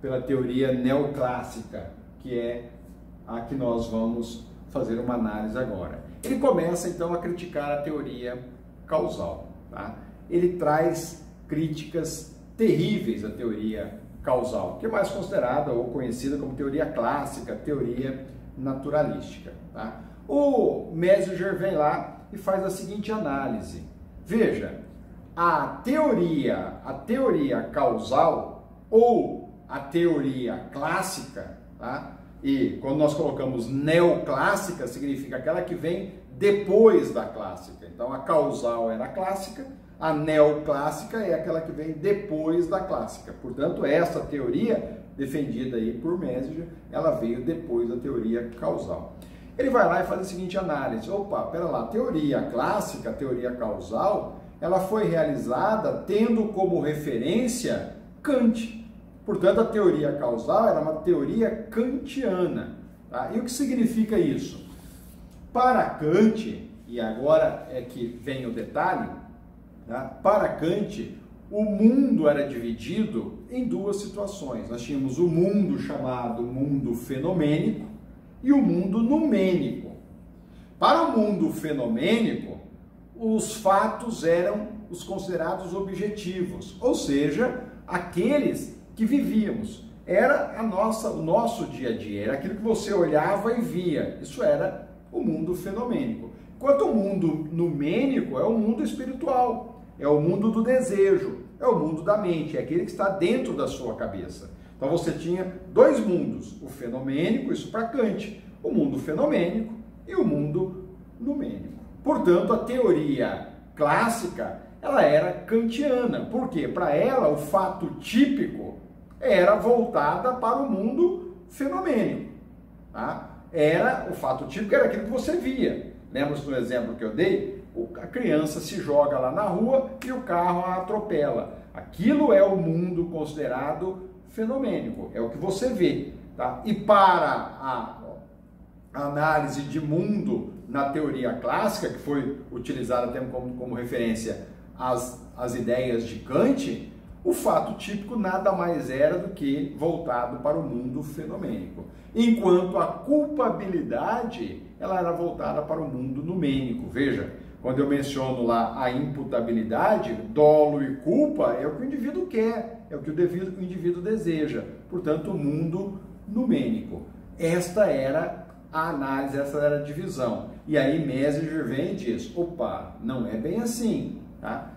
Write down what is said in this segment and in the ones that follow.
pela teoria neoclássica, que é a que nós vamos fazer uma análise agora. Ele começa então a criticar a teoria causal, tá? Ele traz críticas terríveis à teoria causal, que é mais considerada ou conhecida como teoria clássica, teoria naturalística, tá? O Messinger vem lá e faz a seguinte análise. Veja, a teoria causal ou a teoria clássica, tá? E quando nós colocamos neoclássica, significa aquela que vem depois da clássica. Então a causal era a clássica, a neoclássica é aquela que vem depois da clássica. Portanto, essa teoria defendida aí por Messinger, ela veio depois da teoria causal. Ele vai lá e faz a seguinte análise. Opa, pera lá, a teoria clássica, a teoria causal, ela foi realizada tendo como referência Kant. Portanto, a teoria causal era uma teoria kantiana. Tá? E o que significa isso? Para Kant, e agora é que vem o detalhe, tá? Para Kant, o mundo era dividido em duas situações. Nós tínhamos o mundo chamado mundo fenomênico e o mundo numênico. Para o mundo fenomênico, os fatos eram os considerados objetivos, ou seja, aqueles que vivíamos. Era o nosso dia a dia, era aquilo que você olhava e via. Isso era o mundo fenomênico. Enquanto o mundo numênico é o mundo espiritual, é o mundo do desejo, é o mundo da mente, é aquele que está dentro da sua cabeça. Então você tinha dois mundos, o fenomênico, isso para Kant, o mundo fenomênico e o mundo numênico. Portanto, a teoria clássica, ela era kantiana. Por quê? Para ela, o fato típico era voltada para o mundo fenomênico. Tá? O fato típico era aquilo que você via. Lembra-se do exemplo que eu dei? A criança se joga lá na rua e o carro a atropela. Aquilo é o mundo considerado fenomênico, é o que você vê. Tá? E para a análise de mundo na teoria clássica, que foi utilizada até como referência às ideias de Kant, o fato típico nada mais era do que voltado para o mundo fenomênico. Enquanto a culpabilidade, ela era voltada para o mundo numênico. Veja, quando eu menciono lá a imputabilidade, dolo e culpa é o que o indivíduo quer, é o que o indivíduo deseja. Portanto, o mundo numênico. Esta era a análise, essa era a divisão. E aí Messinger vem e diz, opa, não é bem assim. Tá?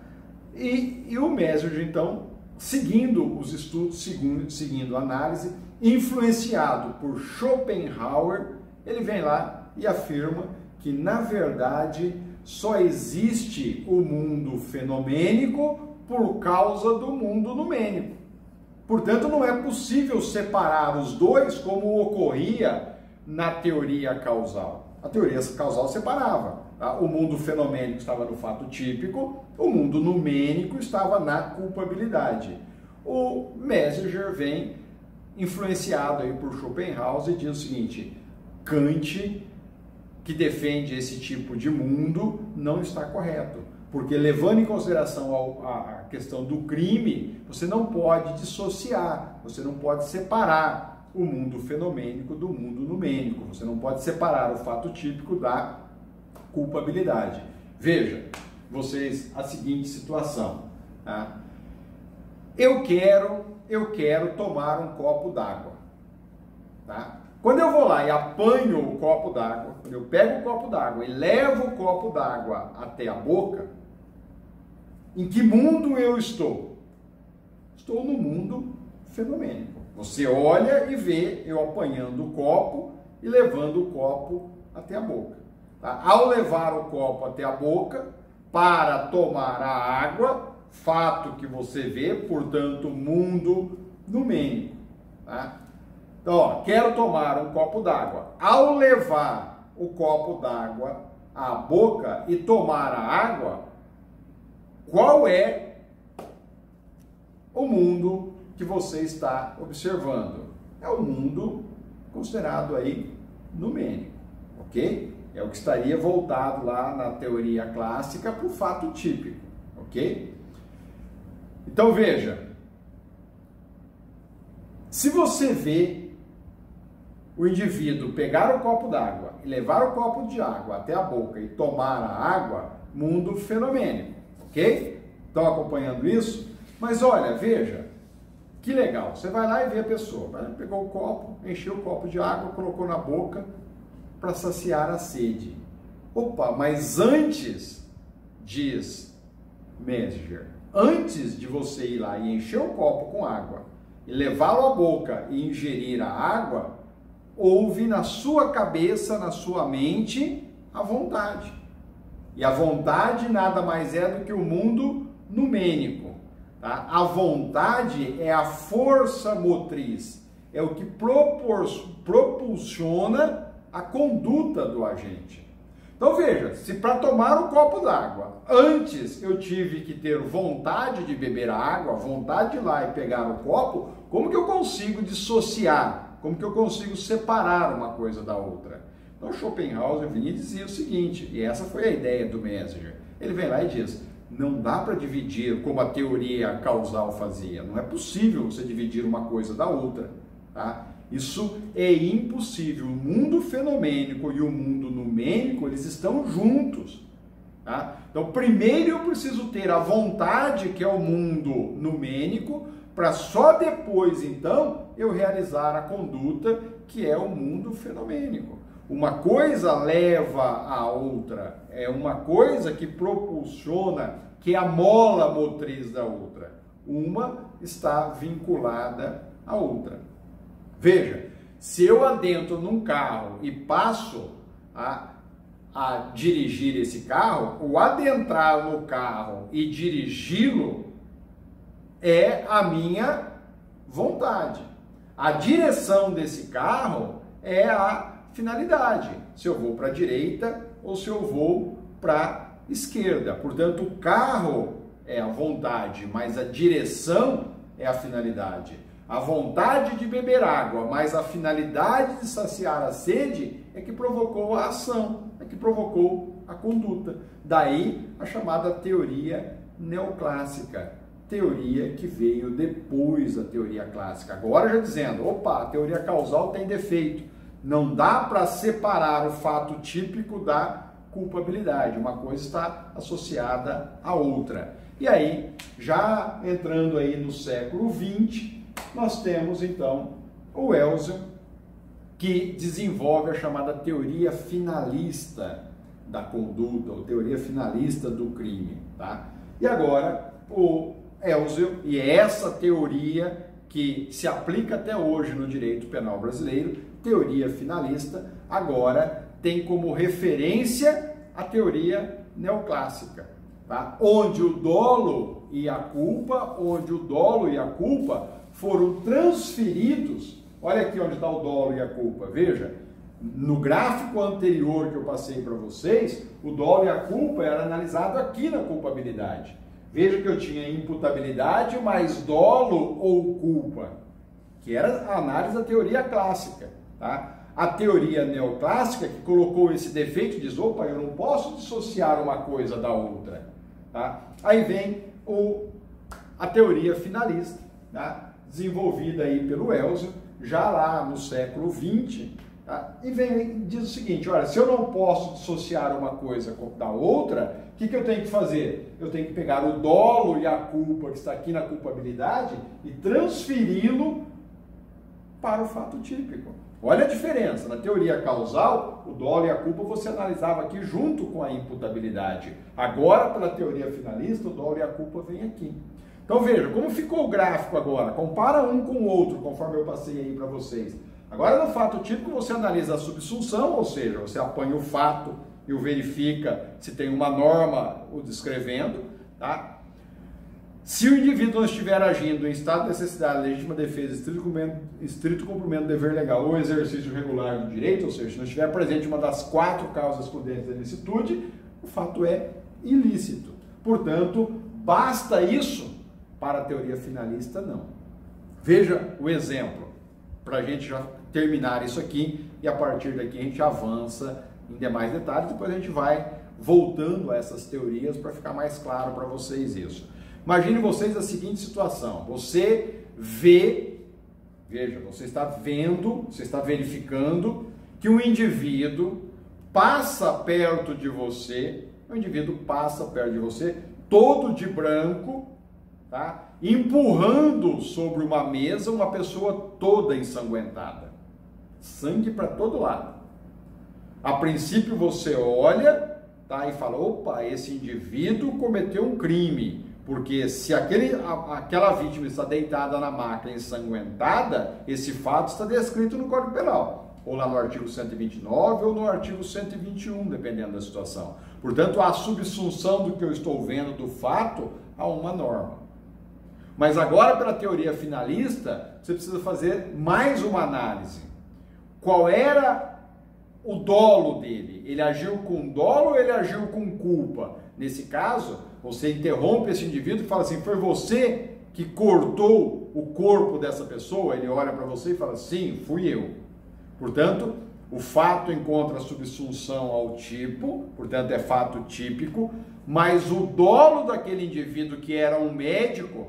E o Messinger, então, seguindo os estudos, seguindo a análise, influenciado por Schopenhauer, ele vem lá e afirma que, na verdade, só existe o mundo fenomênico por causa do mundo numênico. Portanto, não é possível separar os dois como ocorria na teoria causal. A teoria causal separava. Tá? O mundo fenomênico estava no fato típico, o mundo numênico estava na culpabilidade. O Messinger vem influenciado aí por Schopenhauer e diz o seguinte: Kant, que defende esse tipo de mundo, não está correto, porque levando em consideração a questão do crime, você não pode dissociar, você não pode separar o mundo fenomênico do mundo numênico, você não pode separar o fato típico da culpabilidade. Veja, vocês, a seguinte situação, tá? Eu quero tomar um copo d'água, tá? Quando eu vou lá e apanho o copo d'água, quando eu pego o copo d'água e levo o copo d'água até a boca, em que mundo eu estou? Estou no mundo fenomênico. Você olha e vê eu apanhando o copo e levando o copo até a boca. Tá? Ao levar o copo até a boca, para tomar a água, fato que você vê, portanto, mundo numênico. Tá? Então, ó, quero tomar um copo d'água. Ao levar o copo d'água à boca e tomar a água, qual é o mundo que você está observando? É o mundo considerado aí numênico, ok? É o que estaria voltado lá na teoria clássica para o fato típico, ok? Então veja, Se você vê o indivíduo pegar o copo d'água e levar o copo de água até a boca e tomar a água, mundo fenomênico, ok? Estão acompanhando isso? Mas olha, veja, que legal, você vai lá e vê a pessoa, pegou o copo, encheu o copo de água, colocou na boca para saciar a sede. Opa, mas antes, diz Mesmer, antes de você ir lá e encher o copo com água e levá-lo à boca e ingerir a água, houve na sua cabeça, na sua mente, a vontade. E a vontade nada mais é do que o mundo numênico. Tá? A vontade é a força motriz, é o que propulsiona a conduta do agente. Então veja, se para tomar um copo d'água, antes eu tive que ter vontade de beber a água, vontade de ir lá e pegar o copo, como que eu consigo dissociar? Como que eu consigo separar uma coisa da outra? Então Schopenhauer vinha e dizia o seguinte, e essa foi a ideia do Mesmer. Ele vem lá e diz, não dá para dividir como a teoria causal fazia. Não é possível você dividir uma coisa da outra. Tá? Isso é impossível. O mundo fenomênico e o mundo numênico, eles estão juntos. Tá? Então, primeiro eu preciso ter a vontade, que é o mundo numênico, para só depois, então, eu realizar a conduta, que é o mundo fenomênico. Uma coisa leva a outra, é uma coisa que propulsiona, que é a mola motriz da outra. Uma está vinculada à outra. Veja, se eu adentro num carro e passo a dirigir esse carro, o adentrar no carro e dirigi-lo é a minha vontade. A direção desse carro é a finalidade, se eu vou para a direita ou se eu vou para a esquerda. Portanto, o carro é a vontade, mas a direção é a finalidade. A vontade de beber água, mas a finalidade de saciar a sede é que provocou a ação, é que provocou a conduta. Daí a chamada teoria neoclássica, teoria que veio depois da teoria clássica. Agora já dizendo, opa, a teoria causal tem defeito. Não dá para separar o fato típico da culpabilidade. Uma coisa está associada à outra. E aí, já entrando aí no século XX, nós temos então o Elzel, que desenvolve a chamada teoria finalista da conduta, ou teoria finalista do crime. Tá? E agora, o Elzel, e é essa teoria que se aplica até hoje no direito penal brasileiro, teoria finalista, agora tem como referência a teoria neoclássica, tá? Onde o dolo e a culpa, foram transferidos. Olha aqui onde está o dolo e a culpa, veja, no gráfico anterior que eu passei para vocês, o dolo e a culpa era analisado aqui na culpabilidade. Veja que eu tinha imputabilidade mais dolo ou culpa, que era a análise da teoria clássica. Tá? A teoria neoclássica, que colocou esse defeito, diz, opa, eu não posso dissociar uma coisa da outra. Tá? Aí vem a teoria finalista, tá? Desenvolvida aí pelo Elzel, já lá no século XX, tá? E diz o seguinte, olha, se eu não posso dissociar uma coisa da outra, o que eu tenho que fazer? Eu tenho que pegar o dolo e a culpa que está aqui na culpabilidade e transferi-lo para o fato típico. Olha a diferença, na teoria causal, o dolo e a culpa você analisava aqui junto com a imputabilidade. Agora, pela teoria finalista, o dolo e a culpa vem aqui. Então veja, como ficou o gráfico agora? Compara um com o outro, conforme eu passei aí para vocês. Agora, no fato típico, você analisa a subsunção, ou seja, você apanha o fato e o verifica se tem uma norma o descrevendo, tá? Se o indivíduo não estiver agindo em estado de necessidade, legítima defesa, estrito cumprimento do dever legal ou exercício regular do direito, ou seja, se não estiver presente uma das 4 causas prudentes da ilicitude, o fato é ilícito. Portanto, basta isso para a teoria finalista? Não. Veja o exemplo, para a gente já terminar isso aqui e a partir daqui a gente avança em demais detalhes, depois a gente vai voltando a essas teorias para ficar mais claro para vocês isso. Imagine vocês a seguinte situação, você vê Veja, você está vendo, você está verificando que um indivíduo passa perto de você, todo de branco, tá? Empurrando sobre uma mesa uma pessoa toda ensanguentada. Sangue para todo lado. A princípio você olha, tá, e fala, opa, esse indivíduo cometeu um crime, porque se aquela vítima está deitada na maca ensanguentada, esse fato está descrito no Código Penal, ou lá no artigo 129 ou no artigo 121, dependendo da situação. Portanto, a subsunção do que eu estou vendo do fato a uma norma. Mas agora, pela teoria finalista, você precisa fazer mais uma análise. Qual era o dolo dele? Ele agiu com dolo ou ele agiu com culpa? Nesse caso, você interrompe esse indivíduo e fala assim, foi você que cortou o corpo dessa pessoa? Ele olha para você e fala, sim, fui eu. Portanto, o fato encontra subsunção ao tipo, portanto é fato típico, mas o dolo daquele indivíduo que era um médico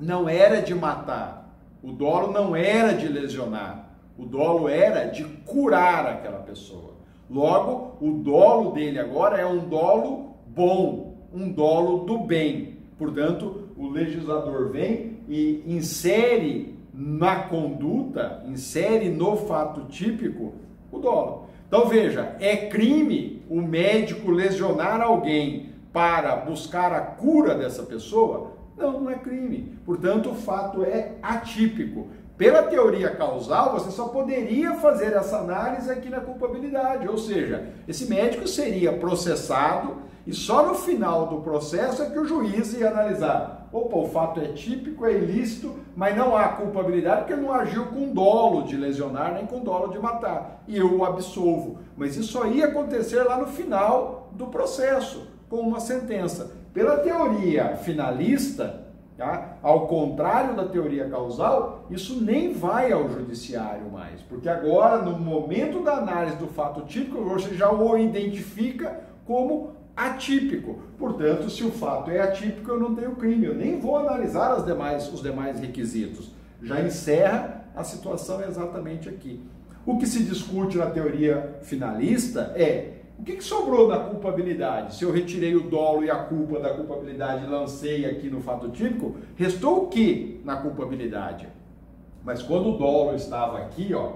não era de matar, o dolo não era de lesionar. O dolo era de curar aquela pessoa. Logo, o dolo dele agora é um dolo bom, um dolo do bem. Portanto, o legislador vem e insere na conduta, insere no fato típico o dolo. Então veja, é crime o médico lesionar alguém para buscar a cura dessa pessoa? Não, não é crime. Portanto, o fato é atípico. Pela teoria causal, você só poderia fazer essa análise aqui na culpabilidade, ou seja, esse médico seria processado e só no final do processo é que o juiz ia analisar. Opa, o fato é típico, é ilícito, mas não há culpabilidade porque ele não agiu com dolo de lesionar nem com dolo de matar. E eu o absolvo. Mas isso só ia acontecer lá no final do processo, com uma sentença. Pela teoria finalista, tá? Ao contrário da teoria causal, isso nem vai ao judiciário mais, porque agora, no momento da análise do fato típico, você já o identifica como atípico. Portanto, se o fato é atípico, eu não tenho crime, eu nem vou analisar os demais requisitos. Já encerra a situação exatamente aqui. O que se discute na teoria finalista é o que sobrou na culpabilidade? Se eu retirei o dolo e a culpa da culpabilidade e lancei aqui no fato típico, restou o que na culpabilidade? Mas quando o dolo estava aqui, ó,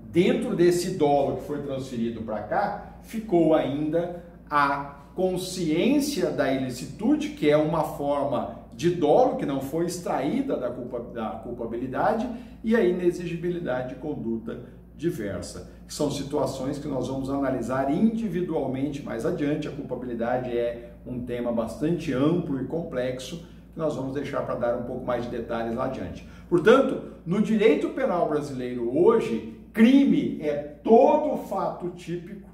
dentro desse dolo que foi transferido para cá, ficou ainda a consciência da ilicitude, que é uma forma de dolo que não foi extraída da culpabilidade, e a inexigibilidade de conduta diversa, que são situações que nós vamos analisar individualmente mais adiante. A culpabilidade é um tema bastante amplo e complexo, que nós vamos deixar para dar um pouco mais de detalhes lá adiante. Portanto, no direito penal brasileiro hoje, crime é todo fato típico,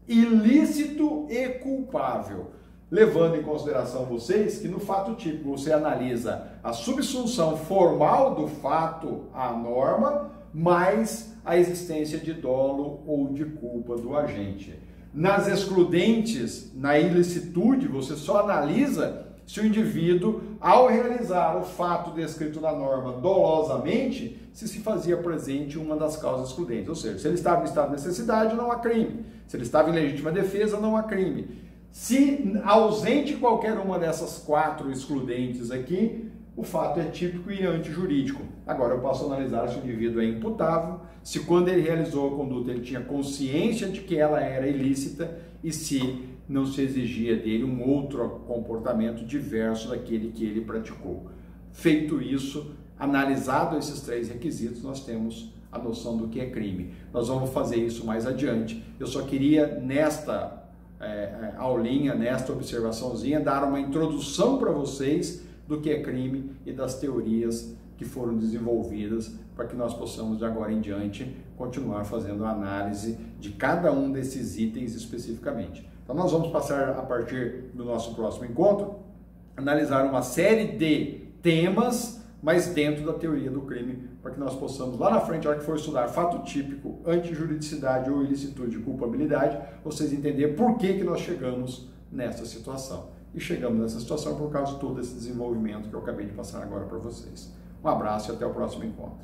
ilícito e culpável, levando em consideração vocês que no fato típico você analisa a subsunção formal do fato à norma, mais a existência de dolo ou de culpa do agente. Nas excludentes, na ilicitude, você só analisa se o indivíduo, ao realizar o fato descrito na norma dolosamente, se fazia presente uma das causas excludentes. Ou seja, se ele estava em estado de necessidade, não há crime. Se ele estava em legítima defesa, não há crime. Se ausente qualquer uma dessas 4 excludentes aqui, o fato é típico e antijurídico. Agora eu posso analisar se o indivíduo é imputável, se quando ele realizou a conduta ele tinha consciência de que ela era ilícita e se não se exigia dele um outro comportamento diverso daquele que ele praticou. Feito isso, analisado esses 3 requisitos, nós temos a noção do que é crime. Nós vamos fazer isso mais adiante. Eu só queria, nesta aulinha, nesta observaçãozinha, dar uma introdução para vocês do que é crime e das teorias que foram desenvolvidas para que nós possamos, de agora em diante, continuar fazendo a análise de cada um desses itens especificamente. Então nós vamos passar, a partir do nosso próximo encontro, analisar uma série de temas, mas dentro da teoria do crime, para que nós possamos, lá na frente, na hora que for estudar fato típico, antijuridicidade ou ilicitude e culpabilidade, vocês entenderem por que nós chegamos nessa situação. E chegamos nessa situação por causa de todo esse desenvolvimento que eu acabei de passar agora para vocês. Um abraço e até o próximo encontro.